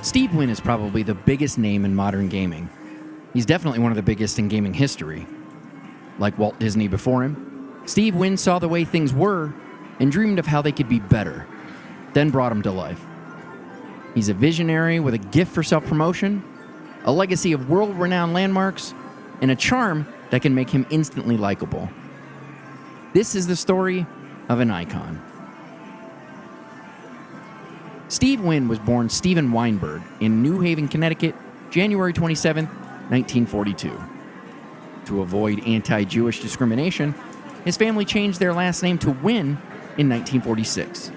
Steve Wynn is probably the biggest name in modern gaming. He's definitely one of the biggest in gaming history. Like Walt Disney before him, Steve Wynn saw the way things were and dreamed of how they could be better, then brought them to life. He's a visionary with a gift for self-promotion, a legacy of world-renowned landmarks, and a charm that can make him instantly likable. This is the story of an icon. Steve Wynn was born Stephen Weinberg in New Haven, Connecticut, January 27, 1942. To avoid anti-Jewish discrimination, his family changed their last name to Wynn in 1946.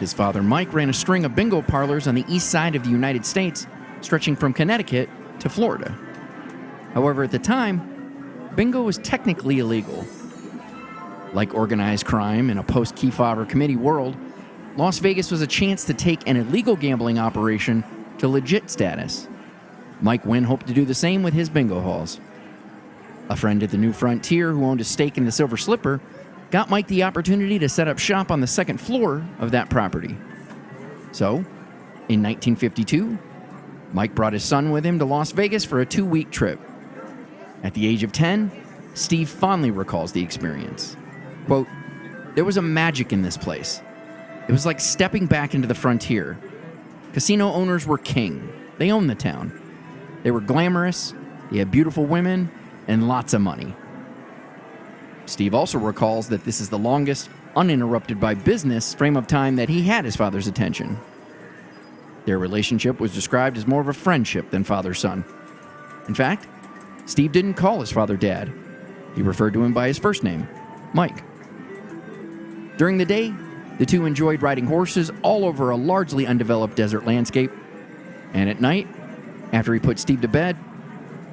His father, Mike, ran a string of bingo parlors on the east side of the United States, stretching from Connecticut to Florida. However, at the time, bingo was technically illegal. Like organized crime in a post-Kefauver Committee world, Las Vegas was a chance to take an illegal gambling operation to legit status. Mike Wynn hoped to do the same with his bingo halls. A friend at the New Frontier who owned a stake in the Silver Slipper got Mike the opportunity to set up shop on the second floor of that property. So, in 1952, Mike brought his son with him to Las Vegas for a 2-week trip. At the age of 10, Steve fondly recalls the experience. Quote, "There was a magic in this place. It was like stepping back into the frontier. Casino owners were king. They owned the town. They were glamorous, they had beautiful women, and lots of money." Steve also recalls that this is the longest, uninterrupted by business frame of time that he had his father's attention. Their relationship was described as more of a friendship than father-son. In fact, Steve didn't call his father Dad. He referred to him by his first name, Mike. During the day, the two enjoyed riding horses all over a largely undeveloped desert landscape. And at night, after he put Steve to bed,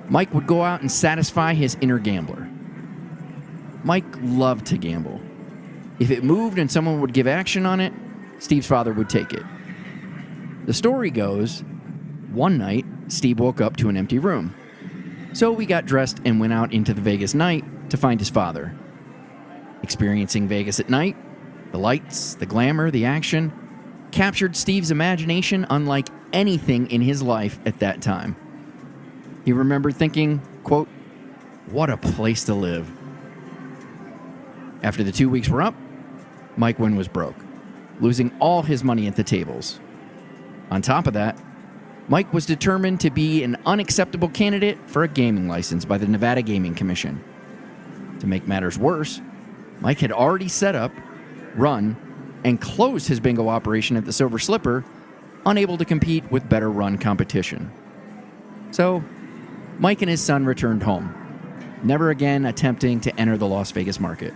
Mike would go out and satisfy his inner gambler. Mike loved to gamble. If it moved and someone would give action on it, Steve's father would take it. The story goes, one night, Steve woke up to an empty room. So we got dressed and went out into the Vegas night to find his father. Experiencing Vegas at night, the lights, the glamour, the action, captured Steve's imagination unlike anything in his life at that time. He remembered thinking, quote, "What a place to live." After the 2 weeks were up, Mike Wynn was broke, losing all his money at the tables. On top of that, Mike was determined to be an unacceptable candidate for a gaming license by the Nevada Gaming Commission. To make matters worse, Mike had already set up, run, and closed his bingo operation at the Silver Slipper, unable to compete with better run competition. So, Mike and his son returned home, never again attempting to enter the Las Vegas market.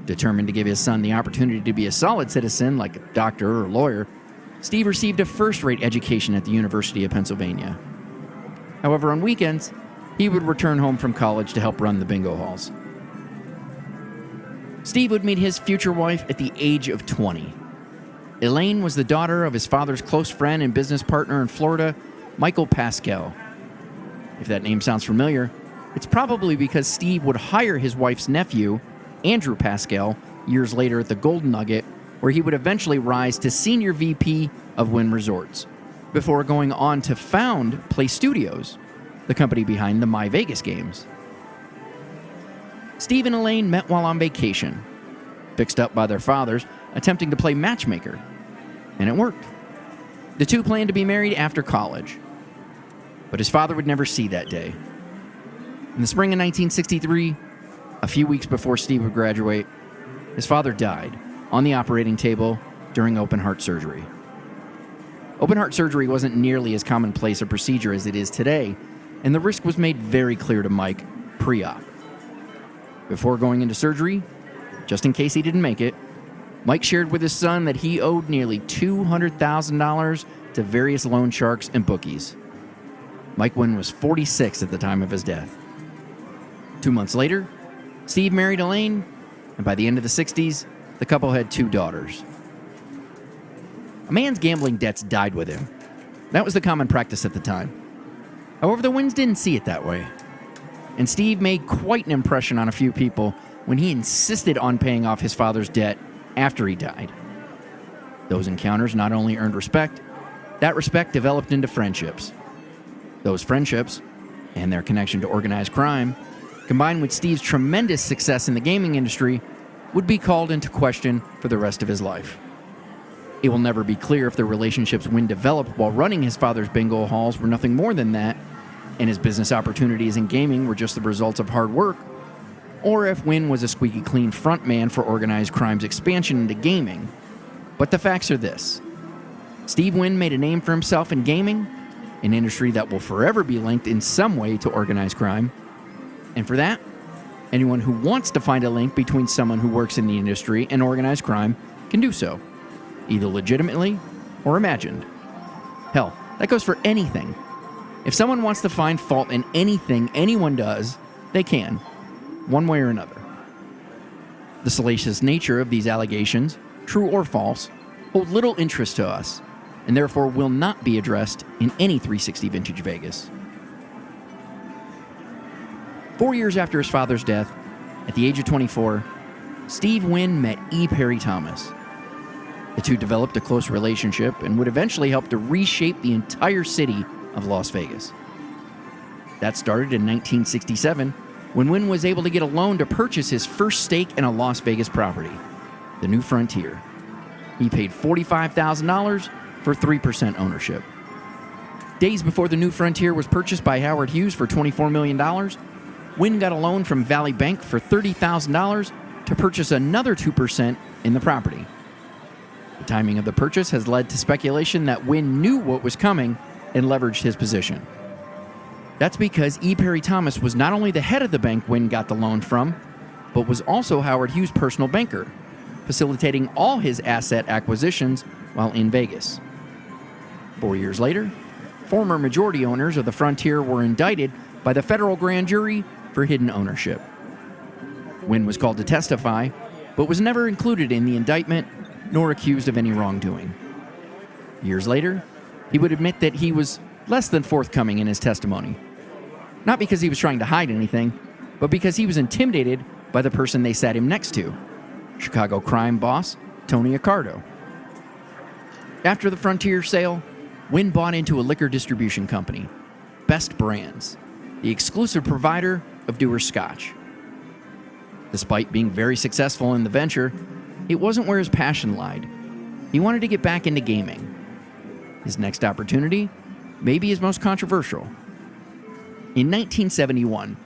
Determined to give his son the opportunity to be a solid citizen like a doctor or lawyer, Steve received a first-rate education at the University of Pennsylvania. However, on weekends, he would return home from college to help run the bingo halls. Steve would meet his future wife at the age of 20. Elaine was the daughter of his father's close friend and business partner in Florida, Michael Pascal. If that name sounds familiar, it's probably because Steve would hire his wife's nephew, Andrew Pascal, years later at the Golden Nugget, where he would eventually rise to senior VP of Wynn Resorts, before going on to found Play Studios, the company behind the My Vegas games. Steve and Elaine met while on vacation, fixed up by their fathers, attempting to play matchmaker, and it worked. The two planned to be married after college, but his father would never see that day. In the spring of 1963, a few weeks before Steve would graduate, his father died on the operating table during open-heart surgery. Open-heart surgery wasn't nearly as commonplace a procedure as it is today, and the risk was made very clear to Mike pre-op. Before going into surgery, just in case he didn't make it, Mike shared with his son that he owed nearly $200,000 to various loan sharks and bookies. Mike Wynn was 46 at the time of his death. 2 months later, Steve married Elaine, and by the end of the 60s, the couple had 2 daughters. A man's gambling debts died with him. That was the common practice at the time. However, the Wynns didn't see it that way. And Steve made quite an impression on a few people when he insisted on paying off his father's debt after he died. Those encounters not only earned respect, That respect developed into friendships. Those friendships, and their connection to organized crime, combined with Steve's tremendous success in the gaming industry, would be called into question for the rest of his life. It will never be clear if the relationships Wynn developed while running his father's bingo halls were nothing more than that, and his business opportunities in gaming were just the results of hard work, or if Wynn was a squeaky clean frontman for organized crime's expansion into gaming. But the facts are this. Steve Wynn made a name for himself in gaming, an industry that will forever be linked in some way to organized crime. And for that, anyone who wants to find a link between someone who works in the industry and organized crime can do so, either legitimately or imagined. Hell, that goes for anything. If someone wants to find fault in anything anyone does, they can, one way or another. The salacious nature of these allegations, true or false, hold little interest to us, and therefore will not be addressed in any 360 Vintage Vegas. 4 years after his father's death, at the age of 24, Steve Wynn met E. Parry Thomas. The two developed a close relationship and would eventually help to reshape the entire city of Las Vegas. That started in 1967, when Wynn was able to get a loan to purchase his first stake in a Las Vegas property, the New Frontier. He paid $45,000 for 3% ownership. Days before the New Frontier was purchased by Howard Hughes for $24 million, Wynn got a loan from Valley Bank for $30,000 to purchase another 2% in the property. The timing of the purchase has led to speculation that Wynn knew what was coming and leveraged his position. That's because E. Parry Thomas was not only the head of the bank Wynn got the loan from, but was also Howard Hughes' personal banker, facilitating all his asset acquisitions while in Vegas. 4 years later, former majority owners of the Frontier were indicted by the federal grand jury for hidden ownership. Wynn was called to testify, but was never included in the indictment nor accused of any wrongdoing. Years later, he would admit that he was less than forthcoming in his testimony. Not because he was trying to hide anything, but because he was intimidated by the person they sat him next to, Chicago crime boss Tony Accardo. After the Frontier sale, Wynn bought into a liquor distribution company, Best Brands, the exclusive provider of Dewar's Scotch. Despite being very successful in the venture, it wasn't where his passion lied. He wanted to get back into gaming. His next opportunity may be his most controversial. In 1971,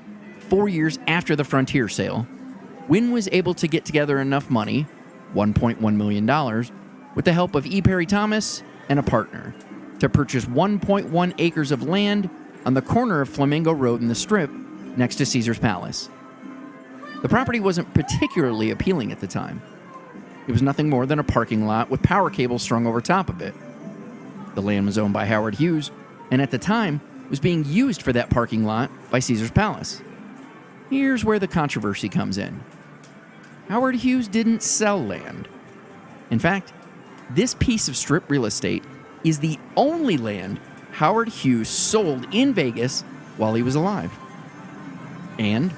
4 years after the Frontier sale, Wynn was able to get together enough money, $1.1 million, with the help of E. Parry Thomas and a partner, to purchase 1.1 acres of land on the corner of Flamingo Road and the Strip next to Caesar's Palace. The property wasn't particularly appealing at the time. It was nothing more than a parking lot with power cables strung over top of it. The land was owned by Howard Hughes, and at the time was being used for that parking lot by Caesar's Palace. Here's where the controversy comes in. Howard Hughes didn't sell land. In fact, this piece of strip real estate is the only land Howard Hughes sold in Vegas while he was alive. And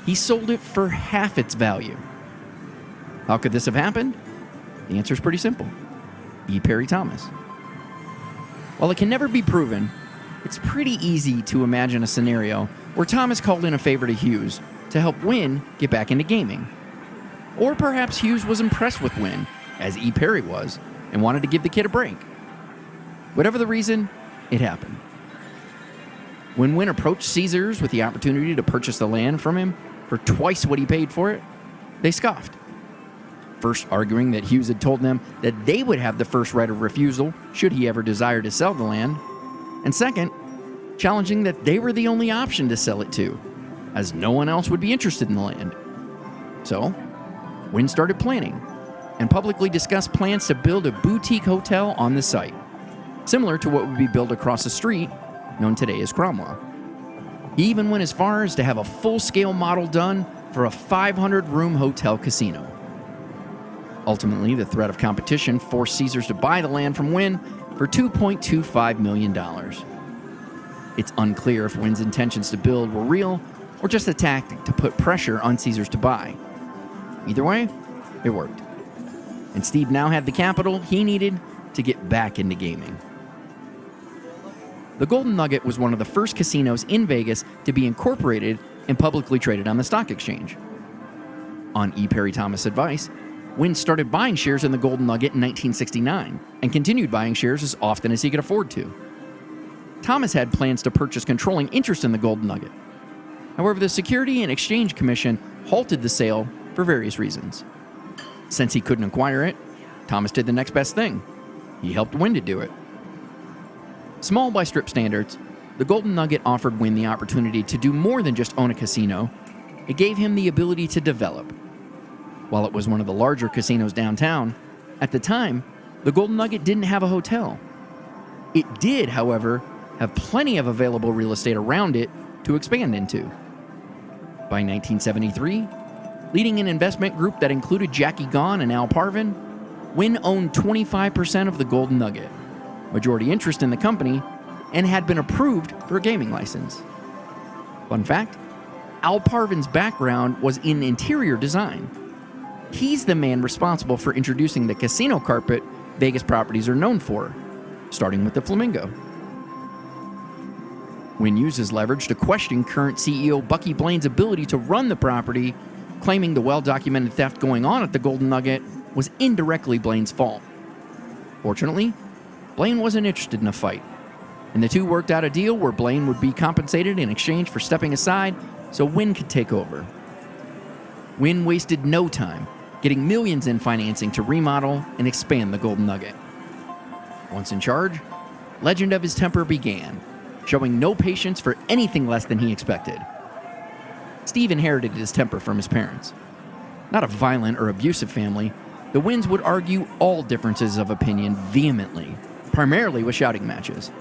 he sold it for half its value. How could this have happened? The answer is pretty simple. E. Parry Thomas. While it can never be proven, it's pretty easy to imagine a scenario where Thomas called in a favor to Hughes to help Wynn get back into gaming. Or perhaps Hughes was impressed with Wynn, as E. Parry was, and wanted to give the kid a break. Whatever the reason, it happened. When Wynn approached Caesars with the opportunity to purchase the land from him for twice what he paid for it, they scoffed. First arguing that Hughes had told them that they would have the first right of refusal should he ever desire to sell the land, and second, challenging that they were the only option to sell it to, as no one else would be interested in the land. So, Wynn started planning and publicly discussed plans to build a boutique hotel on the site, similar to what would be built across the street, known today as Cromwell. He even went as far as to have a full-scale model done for a 500-room hotel casino. Ultimately, the threat of competition forced Caesars to buy the land from Wynn for $2.25 million. It's unclear if Wynn's intentions to build were real or just a tactic to put pressure on Caesars to buy. Either way, it worked. And Steve now had the capital he needed to get back into gaming. The Golden Nugget was one of the first casinos in Vegas to be incorporated and publicly traded on the stock exchange. On E. Parry Thomas' advice, Wynn started buying shares in the Golden Nugget in 1969 and continued buying shares as often as he could afford to. Thomas had plans to purchase controlling interest in the Golden Nugget. However, the Security and Exchange Commission halted the sale for various reasons. Since he couldn't acquire it, Thomas did the next best thing. He helped Wynn to do it. Small by Strip standards, the Golden Nugget offered Wynn the opportunity to do more than just own a casino. It gave him the ability to develop. While it was one of the larger casinos downtown, at the time, the Golden Nugget didn't have a hotel. It did, however, have plenty of available real estate around it to expand into. By 1973, leading an investment group that included Jackie Gaughan and Al Parvin, Wynn owned 25% of the Golden Nugget, majority interest in the company, and had been approved for a gaming license. Fun fact, Al Parvin's background was in interior design. He's the man responsible for introducing the casino carpet Vegas properties are known for, starting with the Flamingo. Wynn uses leverage to question current CEO Bucky Blaine's ability to run the property, claiming the well-documented theft going on at the Golden Nugget was indirectly Blaine's fault. Fortunately, Blaine wasn't interested in a fight, and the two worked out a deal where Blaine would be compensated in exchange for stepping aside so Wynn could take over. Wynn wasted no time getting millions in financing to remodel and expand the Golden Nugget. Once in charge, legend of his temper began, showing no patience for anything less than he expected. Steve inherited his temper from his parents. Not a violent or abusive family, the Wynns would argue all differences of opinion vehemently, primarily with shouting matches.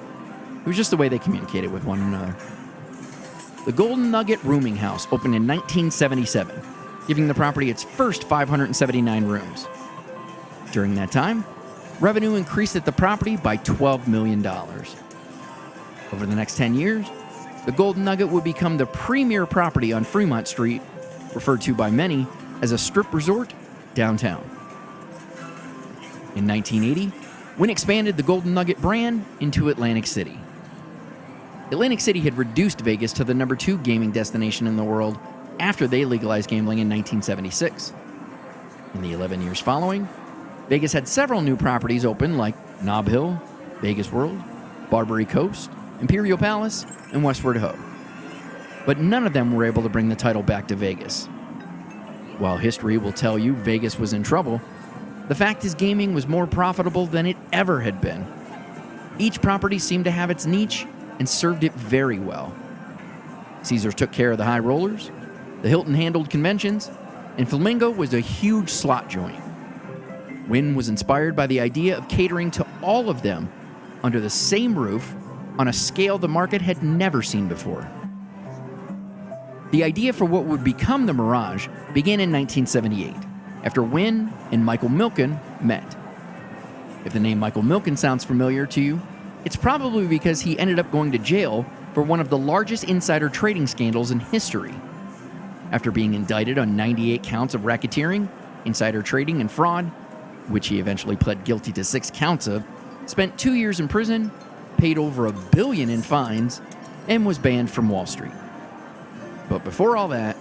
It was just the way they communicated with one another. The Golden Nugget Rooming House opened in 1977, giving the property its first 579 rooms. During that time, revenue increased at the property by $12 million. Over the next 10 years, the Golden Nugget would become the premier property on Fremont Street, referred to by many as a strip resort downtown. In 1980, Wynn expanded the Golden Nugget brand into Atlantic City. Atlantic City had reduced Vegas to the number 2 gaming destination in the world after they legalized gambling in 1976. In the 11 years following, Vegas had several new properties open like Nob Hill, Vegas World, Barbary Coast, Imperial Palace, and Westward Ho. But none of them were able to bring the title back to Vegas. While history will tell you Vegas was in trouble, the fact is gaming was more profitable than it ever had been. Each property seemed to have its niche and served it very well. Caesars took care of the high rollers, the Hilton handled conventions, and Flamingo was a huge slot joint. Wynn was inspired by the idea of catering to all of them under the same roof on a scale the market had never seen before. The idea for what would become the Mirage began in 1978, after Wynn and Michael Milken met. If the name Michael Milken sounds familiar to you, it's probably because he ended up going to jail for one of the largest insider trading scandals in history. After being indicted on 98 counts of racketeering, insider trading, and fraud, which he eventually pled guilty to 6 counts of, spent 2 years in prison, paid over $1 billion in fines, and was banned from Wall Street. But before all that,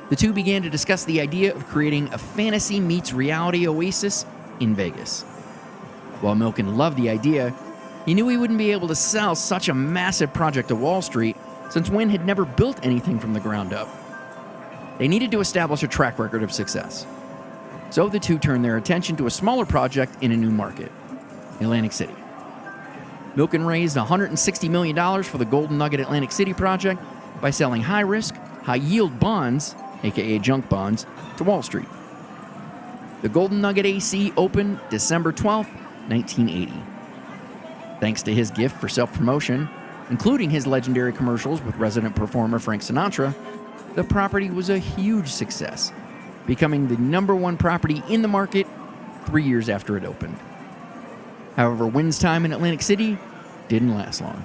the two began to discuss the idea of creating a fantasy meets reality oasis in Vegas. While Milken loved the idea, he knew he wouldn't be able to sell such a massive project to Wall Street since Wynn had never built anything from the ground up. They needed to establish a track record of success. So the two turned their attention to a smaller project in a new market, Atlantic City. Milken raised $160 million for the Golden Nugget Atlantic City project by selling high-risk, high-yield bonds, aka junk bonds, to Wall Street. The Golden Nugget AC opened December 12, 1980. Thanks to his gift for self-promotion, including his legendary commercials with resident performer Frank Sinatra, the property was a huge success, becoming the #1 property in the market 3 years after it opened. However, Wynn's time in Atlantic City didn't last long.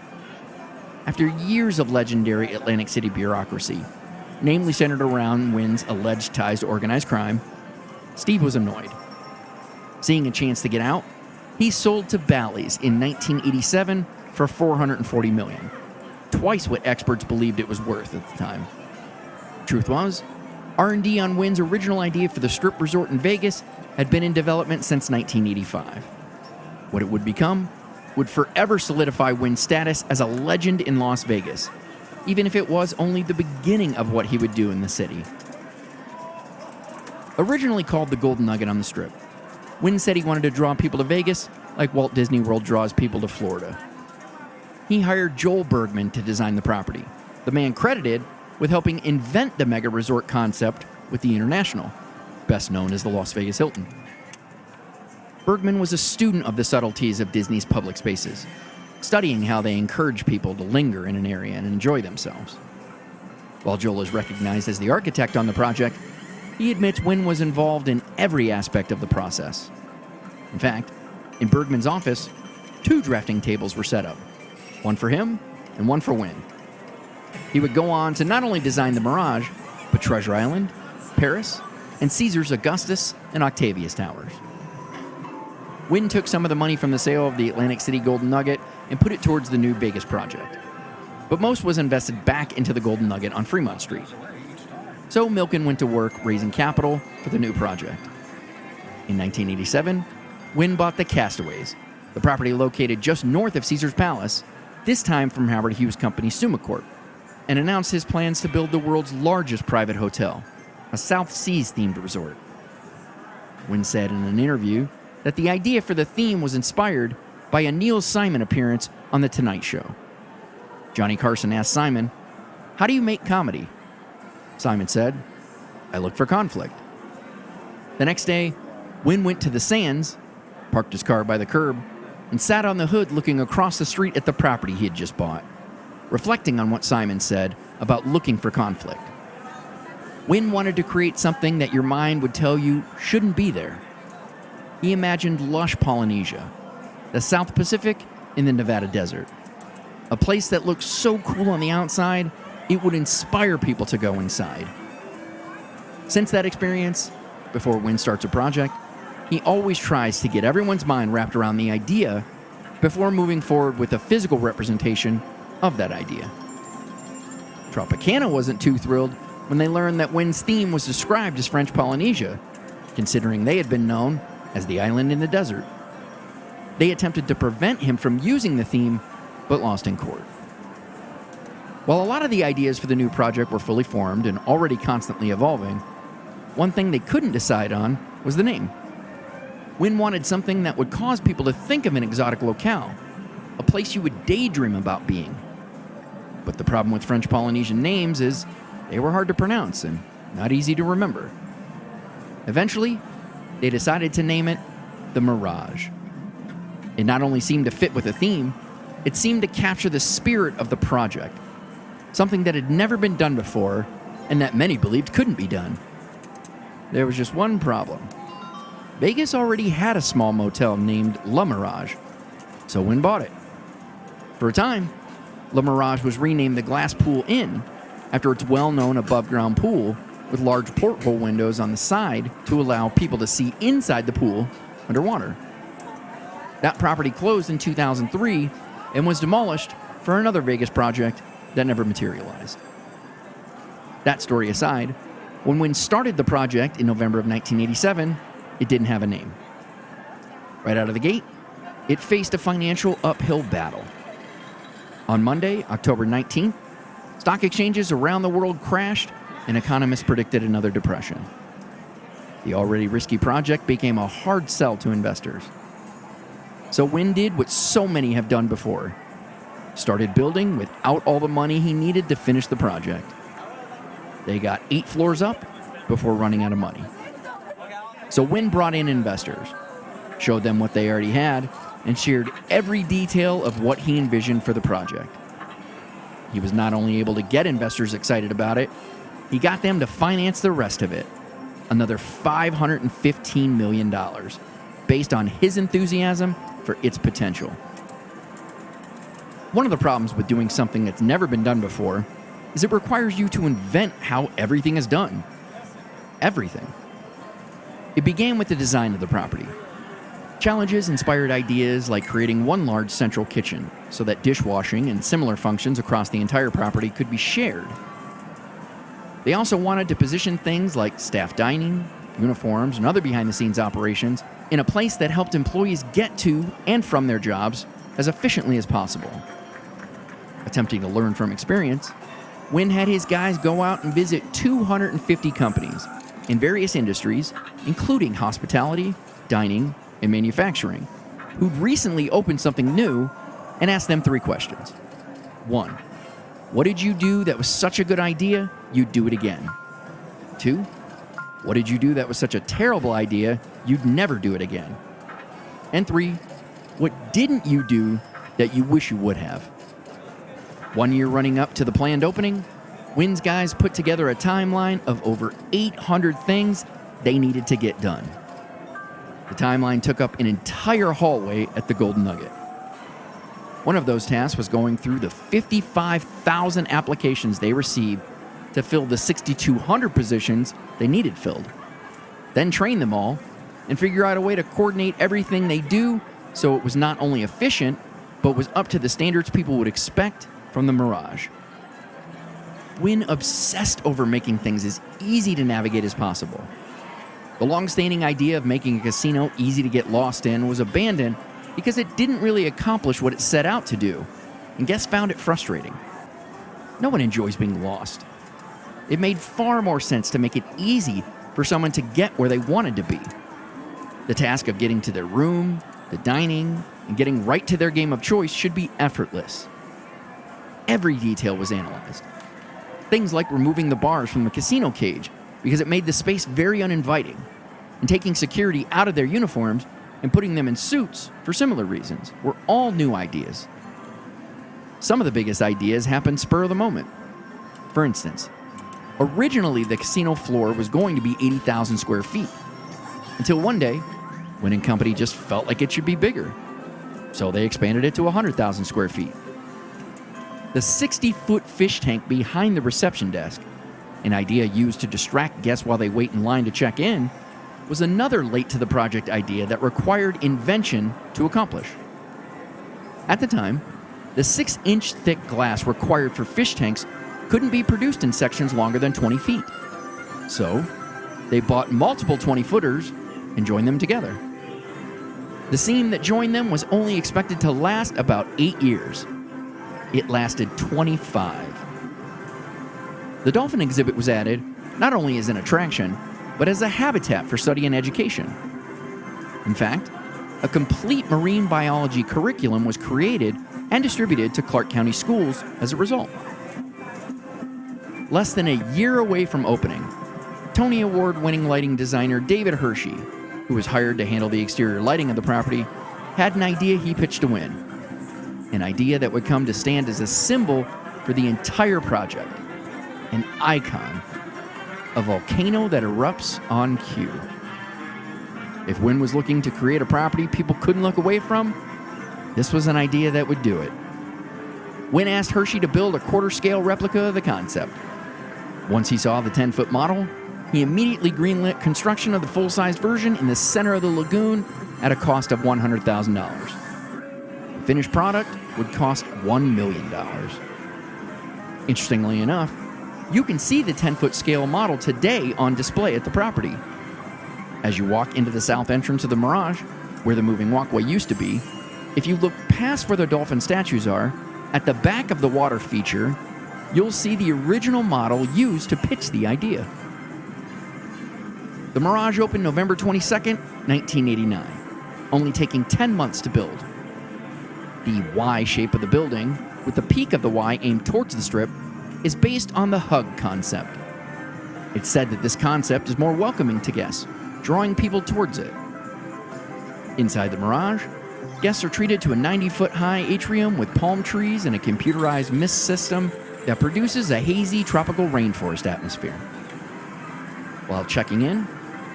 After years of legendary Atlantic City bureaucracy, namely centered around Wynn's alleged ties to organized crime, Steve was annoyed. Seeing a chance to get out, he sold to Bally's in 1987 for $440 million, twice what experts believed it was worth at the time. Truth was, R&D on Wynn's original idea for the Strip resort in Vegas had been in development since 1985. What it would become would forever solidify Wynn's status as a legend in Las Vegas, even if it was only the beginning of what he would do in the city. Originally called the Golden Nugget on the Strip, Wynn said he wanted to draw people to Vegas like Walt Disney World draws people to Florida. He hired Joel Bergman to design the property, the man credited with helping invent the mega resort concept with the International, best known as the Las Vegas Hilton. Bergman was a student of the subtleties of Disney's public spaces, studying how they encourage people to linger in an area and enjoy themselves. While Joel is recognized as the architect on the project, he admits Wynn was involved in every aspect of the process. In fact, in Bergman's office, 2 drafting tables were set up, one for him and one for Wynn. He would go on to not only design the Mirage, but Treasure Island, Paris, and Caesars Augustus and Octavius Towers. Wynn took some of the money from the sale of the Atlantic City Golden Nugget and put it towards the new Vegas project. But most was invested back into the Golden Nugget on Fremont Street. So Milken went to work raising capital for the new project. In 1987, Wynn bought the Castaways, the property located just north of Caesar's Palace, this time from Howard Hughes Company's SumaCorp, and announced his plans to build the world's largest private hotel, a South Seas-themed resort. Wynn said in an interview that the idea for the theme was inspired by a Neil Simon appearance on The Tonight Show. Johnny Carson asked Simon, "How do you make comedy?" Simon said, "I look for conflict." The next day, Wynn went to the Sands, parked his car by the curb, and sat on the hood looking across the street at the property he had just bought, reflecting on what Simon said about looking for conflict. Wynn wanted to create something that your mind would tell you shouldn't be there. He imagined lush Polynesia, the South Pacific in the Nevada desert, a place that looked so cool on the outside, it would inspire people to go inside. Since that experience, before Wynn starts a project, he always tries to get everyone's mind wrapped around the idea before moving forward with a physical representation of that idea. Tropicana wasn't too thrilled when they learned that Wynn's theme was described as French Polynesia, considering they had been known as the island in the desert. They attempted to prevent him from using the theme, but lost in court. While a lot of the ideas for the new project were fully formed and already constantly evolving, one thing they couldn't decide on was the name. Wynn wanted something that would cause people to think of an exotic locale, a place you would daydream about being. But the problem with French Polynesian names is they were hard to pronounce and not easy to remember. Eventually, they decided to name it the Mirage. It not only seemed to fit with the theme, it seemed to capture the spirit of the project, something that had never been done before and that many believed couldn't be done. There was just one problem. Vegas already had a small motel named La Mirage, so Wynn bought it. For a time, La Mirage was renamed the Glass Pool Inn after its well-known above-ground pool with large porthole windows on the side to allow people to see inside the pool underwater. That property closed in 2003 and was demolished for another Vegas project that never materialized. That story aside, when Wynn started the project in November of 1987, it didn't have a name. Right out of the gate, it faced a financial uphill battle. On Monday, October 19th, stock exchanges around the world crashed and economists predicted another depression. The already risky project became a hard sell to investors. So Wynn did what so many have done before. Started building without all the money he needed to finish the project. They got 8 floors up before running out of money. So Wynn brought in investors, showed them what they already had, and shared every detail of what he envisioned for the project. He was not only able to get investors excited about it, he got them to finance the rest of it, another $515 million, based on his enthusiasm for its potential. One of the problems with doing something that's never been done before is it requires you to invent how everything is done. Everything. It began with the design of the property. Challenges inspired ideas like creating one large central kitchen so that dishwashing and similar functions across the entire property could be shared. They also wanted to position things like staff dining, uniforms, and other behind-the-scenes operations in a place that helped employees get to and from their jobs as efficiently as possible. Attempting to learn from experience, Wynn had his guys go out and visit 250 companies in various industries, including hospitality, dining, and manufacturing, who'd recently opened something new, and asked them 3 questions. 1. What did you do that was such a good idea, you'd do it again? 2. What did you do that was such a terrible idea, you'd never do it again? And 3. What didn't you do that you wish you would have? 1 year running up to the planned opening, Wynn's guys put together a timeline of over 800 things they needed to get done. The timeline took up an entire hallway at the Golden Nugget. One of those tasks was going through the 55,000 applications they received to fill the 6,200 positions they needed filled. Then train them all and figure out a way to coordinate everything they do so it was not only efficient, but was up to the standards people would expect from the Mirage. Wynn obsessed over making things as easy to navigate as possible. The long-standing idea of making a casino easy to get lost in was abandoned because it didn't really accomplish what it set out to do, and guests found it frustrating. No one enjoys being lost. It made far more sense to make it easy for someone to get where they wanted to be. The task of getting to their room, the dining, and getting right to their game of choice should be effortless. Every detail was analyzed. Things like removing the bars from the casino cage because it made the space very uninviting, and taking security out of their uniforms and putting them in suits for similar reasons were all new ideas. Some of the biggest ideas happened spur of the moment. For instance, originally the casino floor was going to be 80,000 square feet, until one day, Wynn & Company just felt like it should be bigger, so they expanded it to 100,000 square feet. The 60-foot fish tank behind the reception desk, an idea used to distract guests while they wait in line to check in, was another late-to-the-project idea that required invention to accomplish. At the time, the 6-inch thick glass required for fish tanks couldn't be produced in sections longer than 20 feet. So, they bought multiple 20-footers and joined them together. The seam that joined them was only expected to last about 8 years. It lasted 25. The dolphin exhibit was added not only as an attraction, but as a habitat for study and education. In fact, a complete marine biology curriculum was created and distributed to Clark County schools as a result. Less than a year away from opening, Tony Award-winning lighting designer David Hershey, who was hired to handle the exterior lighting of the property, had an idea he pitched to Wynn. An idea that would come to stand as a symbol for the entire project. An icon. A volcano that erupts on cue. If Wynn was looking to create a property people couldn't look away from, this was an idea that would do it. Wynn asked Hershey to build a quarter-scale replica of the concept. Once he saw the 10-foot model, he immediately greenlit construction of the full-size version in the center of the lagoon at a cost of $100,000. The finished product would cost $1 million. Interestingly enough, you can see the 10-foot scale model today on display at the property. As you walk into the south entrance of the Mirage, where the moving walkway used to be, if you look past where the dolphin statues are, at the back of the water feature, you'll see the original model used to pitch the idea. The Mirage opened November 22nd, 1989, only taking 10 months to build. The Y shape of the building, with the peak of the Y aimed towards the Strip, is based on the hug concept. It's said that this concept is more welcoming to guests, drawing people towards it. Inside the Mirage, guests are treated to a 90-foot-high atrium with palm trees and a computerized mist system that produces a hazy tropical rainforest atmosphere. While checking in,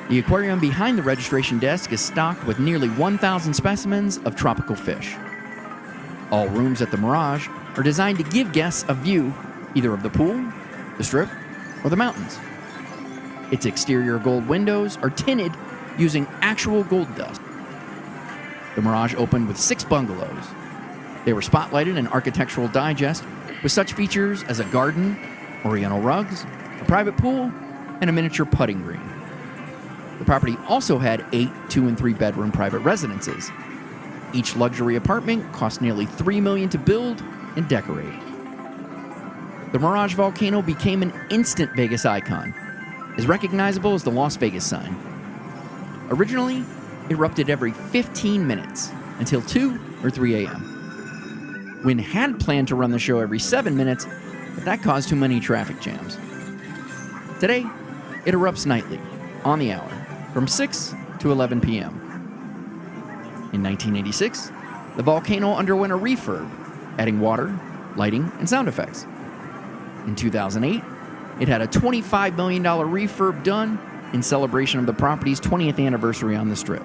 the aquarium behind the registration desk is stocked with nearly 1,000 specimens of tropical fish. All rooms at the Mirage are designed to give guests a view either of the pool, the Strip, or the mountains. Its exterior gold windows are tinted using actual gold dust. The Mirage opened with 6 bungalows. They were spotlighted in Architectural Digest with such features as a garden, oriental rugs, a private pool, and a miniature putting green. The property also had 8 2- and 3-bedroom private residences. Each luxury apartment cost nearly $3 million to build and decorate. The Mirage Volcano became an instant Vegas icon, as recognizable as the Las Vegas sign. Originally, it erupted every 15 minutes until 2 or 3 a.m. Wynn had planned to run the show every 7 minutes, but that caused too many traffic jams. Today, it erupts nightly, on the hour, from 6 to 11 p.m. In 1986, the volcano underwent a refurb, adding water, lighting, and sound effects. In 2008, it had a $25 million refurb done in celebration of the property's 20th anniversary on the Strip.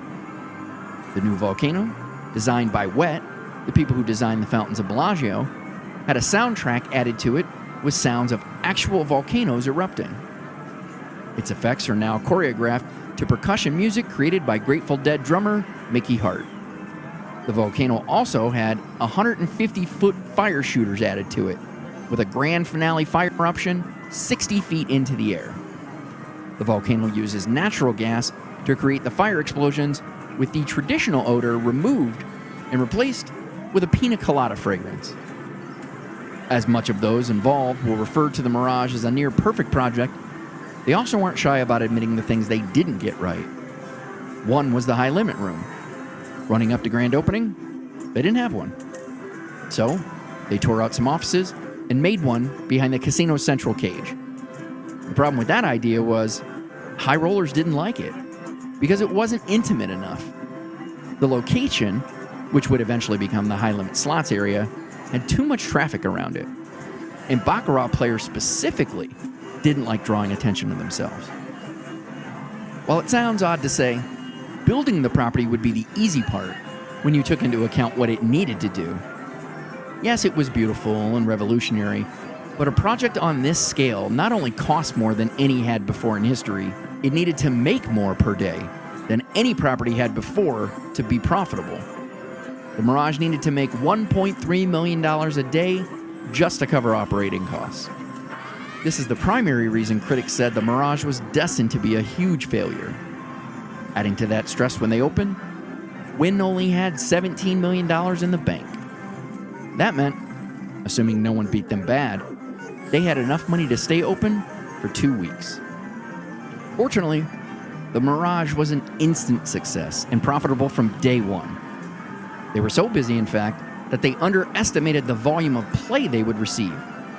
The new volcano, designed by WET, the people who designed the fountains of Bellagio, had a soundtrack added to it with sounds of actual volcanoes erupting. Its effects are now choreographed to percussion music created by Grateful Dead drummer Mickey Hart. The volcano also had 150-foot fire shooters added to it, with a grand finale fire eruption 60 feet into the air. The volcano uses natural gas to create the fire explosions, with the traditional odor removed and replaced with a pina colada fragrance. As much of those involved will refer to the Mirage as a near-perfect project, they also aren't shy about admitting the things they didn't get right. One was the high-limit room. Running up to grand opening, they didn't have one. So, they tore out some offices and made one behind the casino's central cage. The problem with that idea was high rollers didn't like it because it wasn't intimate enough. The location, which would eventually become the high-limit slots area, had too much traffic around it. And Baccarat players specifically didn't like drawing attention to themselves. While it sounds odd to say, building the property would be the easy part when you took into account what it needed to do. Yes, it was beautiful and revolutionary, but a project on this scale not only cost more than any had before in history, it needed to make more per day than any property had before to be profitable. The Mirage needed to make $1.3 million a day just to cover operating costs. This is the primary reason critics said the Mirage was destined to be a huge failure. Adding to that stress when they opened, Wynn only had $17 million in the bank. That meant, assuming no one beat them bad, they had enough money to stay open for 2 weeks. Fortunately, the Mirage was an instant success and profitable from day one. They were so busy, in fact, that they underestimated the volume of play they would receive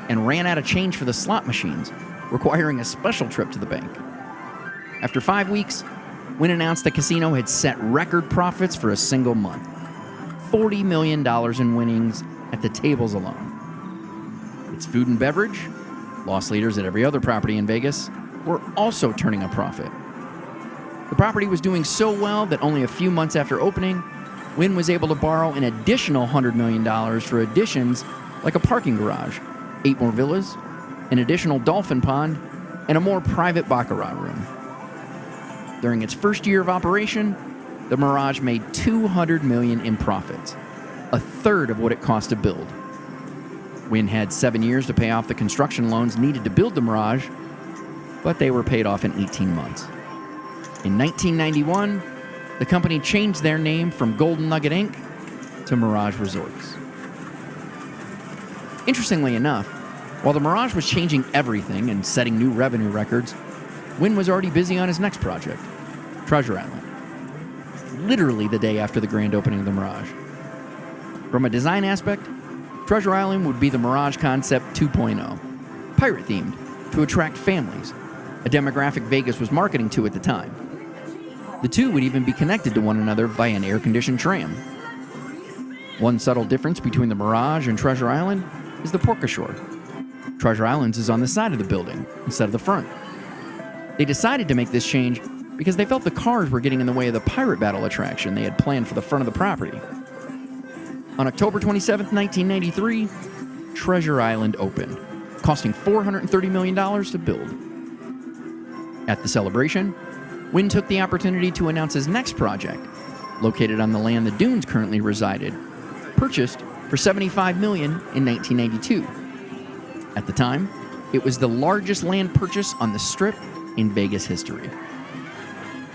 and ran out of change for the slot machines, requiring a special trip to the bank. After 5 weeks, Wynn announced the casino had set record profits for a single month. $40 million in winnings at the tables alone. Its food and beverage, loss leaders at every other property in Vegas, were also turning a profit. The property was doing so well that only a few months after opening, Wynn was able to borrow an additional $100 million for additions like a parking garage, 8 more villas, an additional dolphin pond, and a more private baccarat room. During its first year of operation, the Mirage made $200 million in profits, a third of what it cost to build. Wynn had 7 years to pay off the construction loans needed to build the Mirage, but they were paid off in 18 months. In 1991, the company changed their name from Golden Nugget Inc. to Mirage Resorts. Interestingly enough, while the Mirage was changing everything and setting new revenue records, Wynn was already busy on his next project, Treasure Island, literally the day after the grand opening of the Mirage. From a design aspect, Treasure Island would be the Mirage Concept 2.0, pirate-themed to attract families, a demographic Vegas was marketing to at the time. The two would even be connected to one another via an air-conditioned tram. One subtle difference between the Mirage and Treasure Island is the porte-cochere. Treasure Island's is on the side of the building instead of the front. They decided to make this change because they felt the cars were getting in the way of the pirate battle attraction they had planned for the front of the property. On October 27, 1993, Treasure Island opened, costing $430 million to build. At the celebration, Wynn took the opportunity to announce his next project, located on the land the Dunes currently resided, purchased for $75 million in 1992. At the time, it was the largest land purchase on the Strip in Vegas history.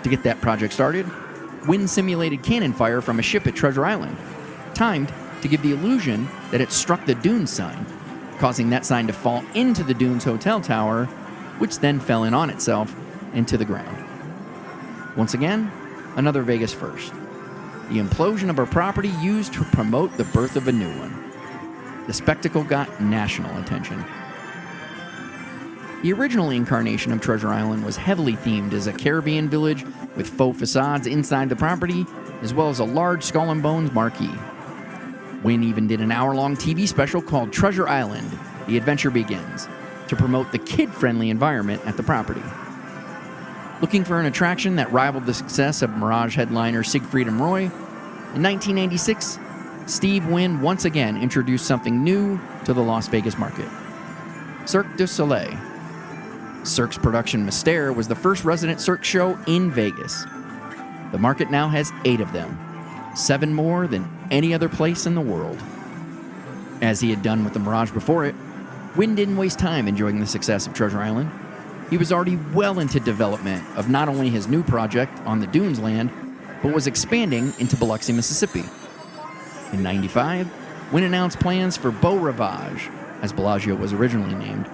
To get that project started, Wynn simulated cannon fire from a ship at Treasure Island, timed to give the illusion that it struck the Dunes sign, causing that sign to fall into the Dunes Hotel Tower, which then fell in on itself into the ground. Once again, another Vegas first. The implosion of a property used to promote the birth of a new one. The spectacle got national attention. The original incarnation of Treasure Island was heavily themed as a Caribbean village with faux facades inside the property, as well as a large Skull and Bones marquee. Wynn even did an hour-long TV special called Treasure Island: The Adventure Begins, to promote the kid-friendly environment at the property. Looking for an attraction that rivaled the success of Mirage headliner Siegfried and Roy, in 1996, Steve Wynn once again introduced something new to the Las Vegas market: Cirque du Soleil. Cirque's production Mystère was the first resident Cirque show in Vegas. The market now has 8 of them, 7 more than any other place in the world. As he had done with the Mirage before it, Wynn didn't waste time enjoying the success of Treasure Island. He was already well into development of not only his new project on the Dunes land, but was expanding into Biloxi, Mississippi. In '95, Wynn announced plans for Beau Rivage, as Bellagio was originally named.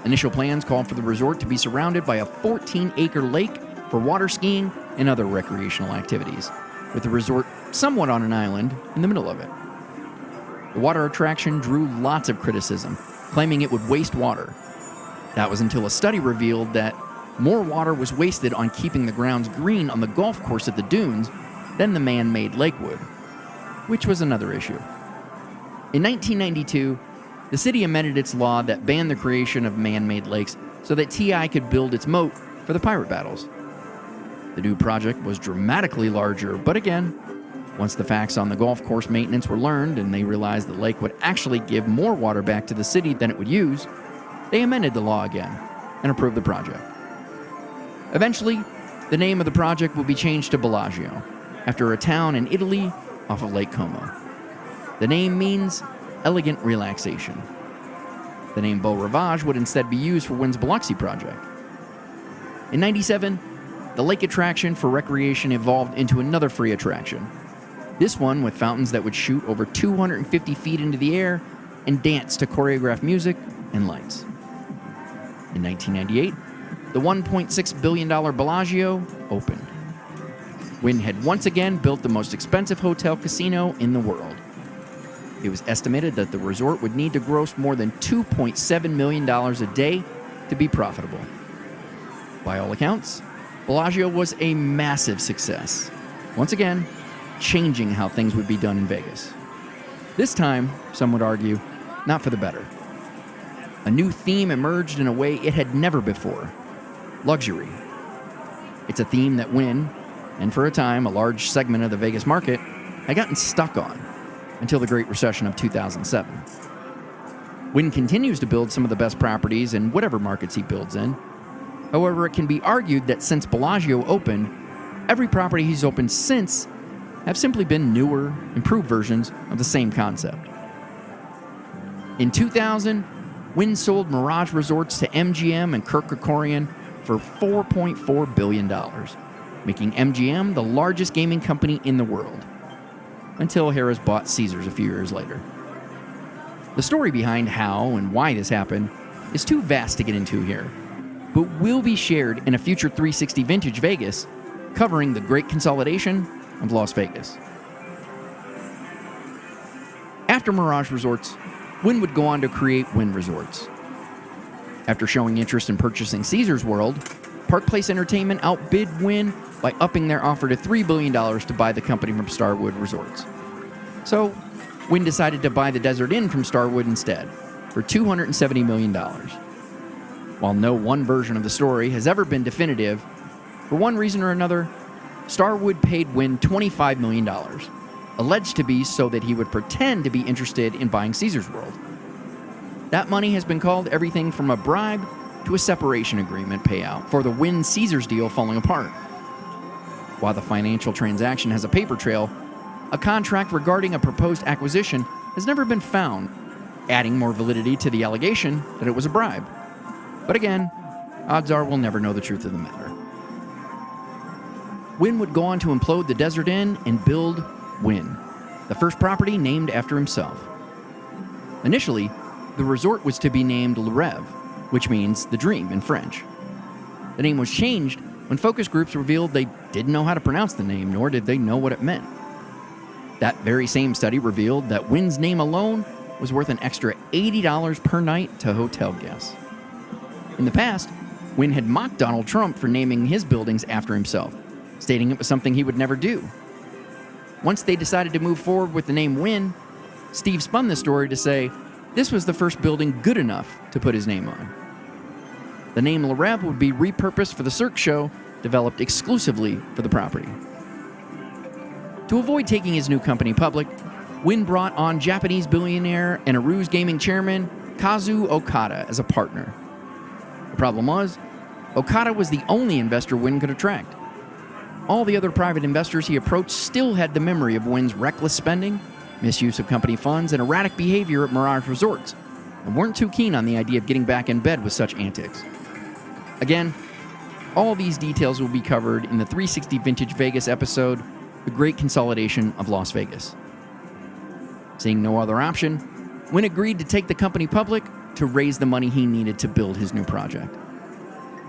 Initial plans called for the resort to be surrounded by a 14-acre lake for water skiing and other recreational activities, with the resort somewhat on an island in the middle of it. The water attraction drew lots of criticism, claiming it would waste water. That was until a study revealed that more water was wasted on keeping the grounds green on the golf course at the Dunes than the man-made lake would, which was another issue. In 1992, the city amended its law that banned the creation of man-made lakes so that TI could build its moat for the pirate battles. The new project was dramatically larger, but again, once the facts on the golf course maintenance were learned and they realized the lake would actually give more water back to the city than it would use, they amended the law again and approved the project. Eventually, the name of the project would be changed to Bellagio, after a town in Italy off of Lake Como. The name means elegant relaxation. The name Beau Rivage would instead be used for Wynn's Biloxi project. In '97, the lake attraction for recreation evolved into another free attraction. This one with fountains that would shoot over 250 feet into the air and dance to choreographed music and lights. In 1998, the $1.6 billion Bellagio opened. Wynn had once again built the most expensive hotel casino in the world. It was estimated that the resort would need to gross more than $2.7 million a day to be profitable. By all accounts, Bellagio was a massive success, once again, changing how things would be done in Vegas. This time, some would argue, not for the better. A new theme emerged in a way it had never before: luxury. It's a theme that Wynn, and for a time a large segment of the Vegas market, had gotten stuck on until the Great Recession of 2007. Wynn continues to build some of the best properties in whatever markets he builds in. However, it can be argued that since Bellagio opened, every property he's opened since have simply been newer, improved versions of the same concept. In 2000, Wynn sold Mirage Resorts to MGM and Kirk Kerkorian for $4.4 billion, making MGM the largest gaming company in the world, until Harrah's bought Caesars a few years later. The story behind how and why this happened is too vast to get into here, but will be shared in a future 360 Vintage Vegas covering the great consolidation of Las Vegas. After Mirage Resorts, Wynn would go on to create Wynn Resorts. After showing interest in purchasing Caesars World, Park Place Entertainment outbid Wynn by upping their offer to $3 billion to buy the company from Starwood Resorts. So, Wynn decided to buy the Desert Inn from Starwood instead, for $270 million. While no one version of the story has ever been definitive, for one reason or another, Starwood paid Wynn $25 million, alleged to be so that he would pretend to be interested in buying Caesars World. That money has been called everything from a bribe to a separation agreement payout for the Wynn Caesars deal falling apart. While the financial transaction has a paper trail, a contract regarding a proposed acquisition has never been found, adding more validity to the allegation that it was a bribe. But again, odds are we'll never know the truth of the matter. Wynn would go on to implode the Desert Inn and build Wynn, the first property named after himself. Initially, the resort was to be named Le Rêve, which means the dream in French. The name was changed when focus groups revealed they didn't know how to pronounce the name, nor did they know what it meant. That very same study revealed that Wynn's name alone was worth an extra $80 per night to hotel guests. In the past, Wynn had mocked Donald Trump for naming his buildings after himself, stating it was something he would never do. Once they decided to move forward with the name Wynn, Steve spun the story to say this was the first building good enough to put his name on. The name Le Rêve would be repurposed for the Cirque show, developed exclusively for the property. To avoid taking his new company public, Wynn brought on Japanese billionaire and Aru's gaming chairman Kazu Okada as a partner. The problem was, Okada was the only investor Wynn could attract. All the other private investors he approached still had the memory of Wynn's reckless spending, misuse of company funds, and erratic behavior at Mirage resorts, and weren't too keen on the idea of getting back in bed with such antics. Again, all these details will be covered in the 360 Vintage Vegas episode, The Great Consolidation of Las Vegas. Seeing no other option, Wynn agreed to take the company public to raise the money he needed to build his new project.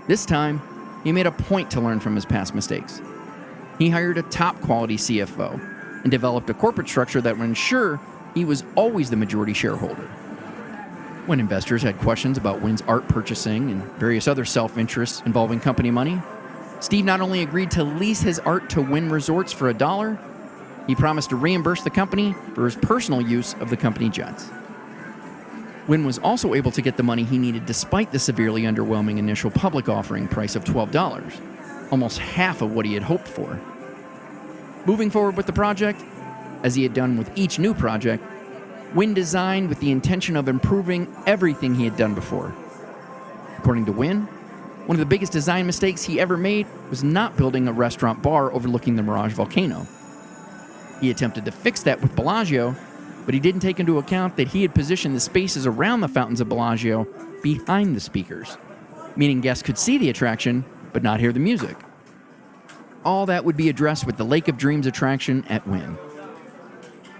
This time, he made a point to learn from his past mistakes. He hired a top-quality CFO and developed a corporate structure that would ensure he was always the majority shareholder. When investors had questions about Wynn's art purchasing and various other self-interests involving company money, Steve not only agreed to lease his art to Wynn Resorts for $1, he promised to reimburse the company for his personal use of the company jets. Wynn was also able to get the money he needed despite the severely underwhelming initial public offering price of $12, almost half of what he had hoped for. Moving forward with the project, as he had done with each new project, Wynn designed with the intention of improving everything he had done before. According to Wynn, one of the biggest design mistakes he ever made was not building a restaurant bar overlooking the Mirage Volcano. He attempted to fix that with Bellagio, but he didn't take into account that he had positioned the spaces around the fountains of Bellagio behind the speakers, meaning guests could see the attraction but not hear the music. All that would be addressed with the Lake of Dreams attraction at Wynn.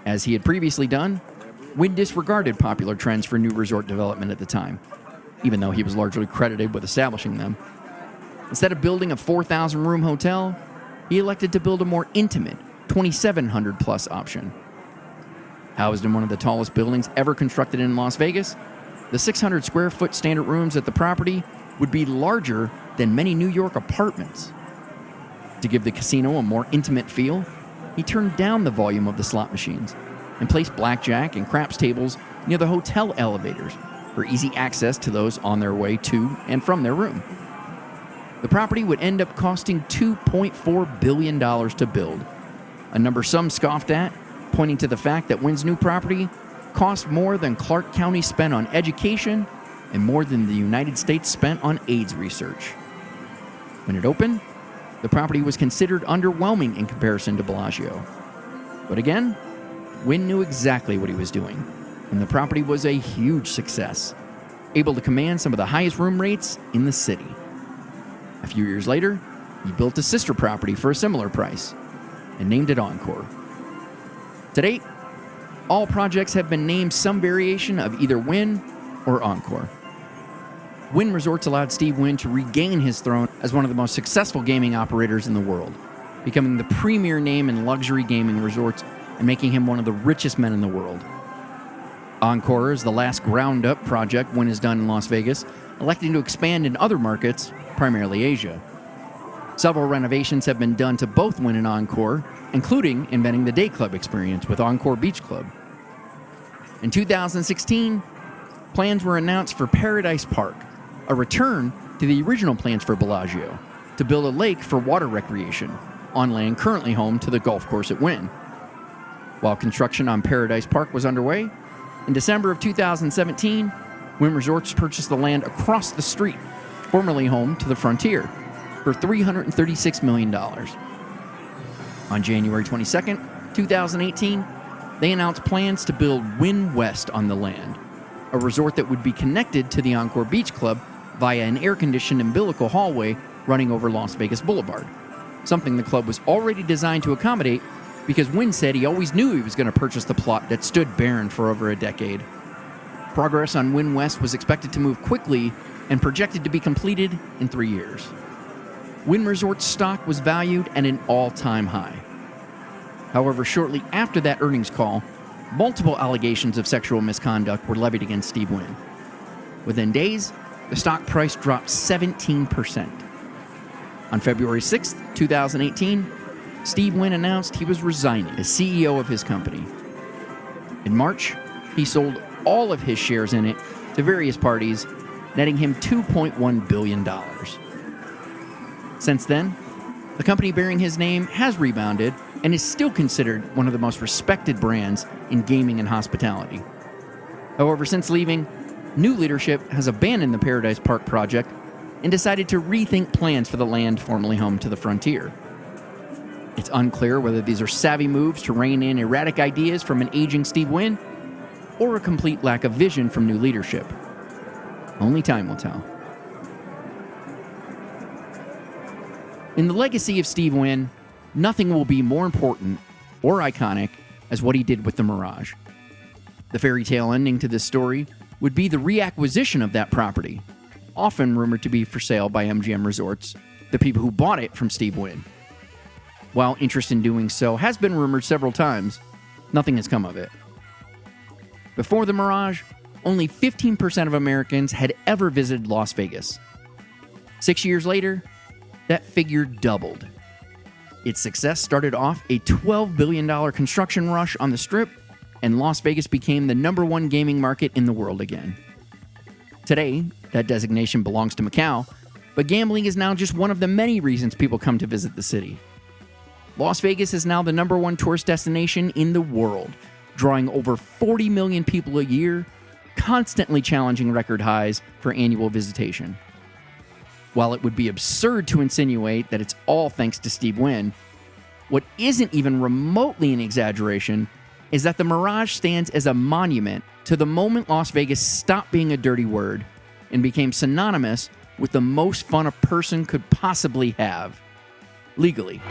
As he had previously done, Wynn disregarded popular trends for new resort development at the time, even though he was largely credited with establishing them. Instead of building a 4,000-room hotel, he elected to build a more intimate 2,700-plus option. Housed in one of the tallest buildings ever constructed in Las Vegas, the 600-square-foot standard rooms at the property would be larger than many New York apartments. To give the casino a more intimate feel, he turned down the volume of the slot machines and placed blackjack and craps tables near the hotel elevators for easy access to those on their way to and from their room. The property would end up costing $2.4 billion to build, a number some scoffed at, pointing to the fact that Wynn's new property cost more than Clark County spent on education and more than the United States spent on AIDS research. When it opened, the property was considered underwhelming in comparison to Bellagio. But again, Wynn knew exactly what he was doing, and the property was a huge success, able to command some of the highest room rates in the city. A few years later, he built a sister property for a similar price and named it Encore. To date, all projects have been named some variation of either Wynn or Encore. Wynn Resorts allowed Steve Wynn to regain his throne as one of the most successful gaming operators in the world, becoming the premier name in luxury gaming resorts and making him one of the richest men in the world. Encore is the last ground-up project Wynn has done in Las Vegas, electing to expand in other markets, primarily Asia. Several renovations have been done to both Wynn and Encore, including inventing the day club experience with Encore Beach Club. In 2016, plans were announced for Paradise Park, a return to the original plans for Bellagio, to build a lake for water recreation on land currently home to the golf course at Wynn. While construction on Paradise Park was underway, in December of 2017, Wynn Resorts purchased the land across the street, formerly home to the Frontier, for $336 million. On January 22nd, 2018, they announced plans to build Wynn West on the land, a resort that would be connected to the Encore Beach Club via an air-conditioned umbilical hallway running over Las Vegas Boulevard, something the club was already designed to accommodate because Wynn said he always knew he was going to purchase the plot that stood barren for over a decade. Progress on Wynn West was expected to move quickly and projected to be completed in 3 years. Wynn Resort's stock was valued at an all-time high. However, shortly after that earnings call, multiple allegations of sexual misconduct were levied against Steve Wynn. Within days, the stock price dropped 17%. On February 6, 2018, Steve Wynn announced he was resigning as CEO of his company. In March, he sold all of his shares in it to various parties, netting him $2.1 billion. Since then, the company bearing his name has rebounded and is still considered one of the most respected brands in gaming and hospitality. However, since leaving, new leadership has abandoned the Paradise Park project and decided to rethink plans for the land formerly home to the Frontier. It's unclear whether these are savvy moves to rein in erratic ideas from an aging Steve Wynn or a complete lack of vision from new leadership. Only time will tell. In the legacy of Steve Wynn, nothing will be more important or iconic as what he did with the Mirage. The fairy tale ending to this story would be the reacquisition of that property, often rumored to be for sale by MGM Resorts, the people who bought it from Steve Wynn. While interest in doing so has been rumored several times, nothing has come of it. Before the Mirage, only 15% of Americans had ever visited Las Vegas. 6 years later, that figure doubled. Its success started off a $12 billion construction rush on the Strip, and Las Vegas became the #1 gaming market in the world again. Today, that designation belongs to Macau, but gambling is now just one of the many reasons people come to visit the city. Las Vegas is now the #1 tourist destination in the world, drawing over 40 million people a year, constantly challenging record highs for annual visitation. While it would be absurd to insinuate that it's all thanks to Steve Wynn, what isn't even remotely an exaggeration is that the Mirage stands as a monument to the moment Las Vegas stopped being a dirty word and became synonymous with the most fun a person could possibly have, legally.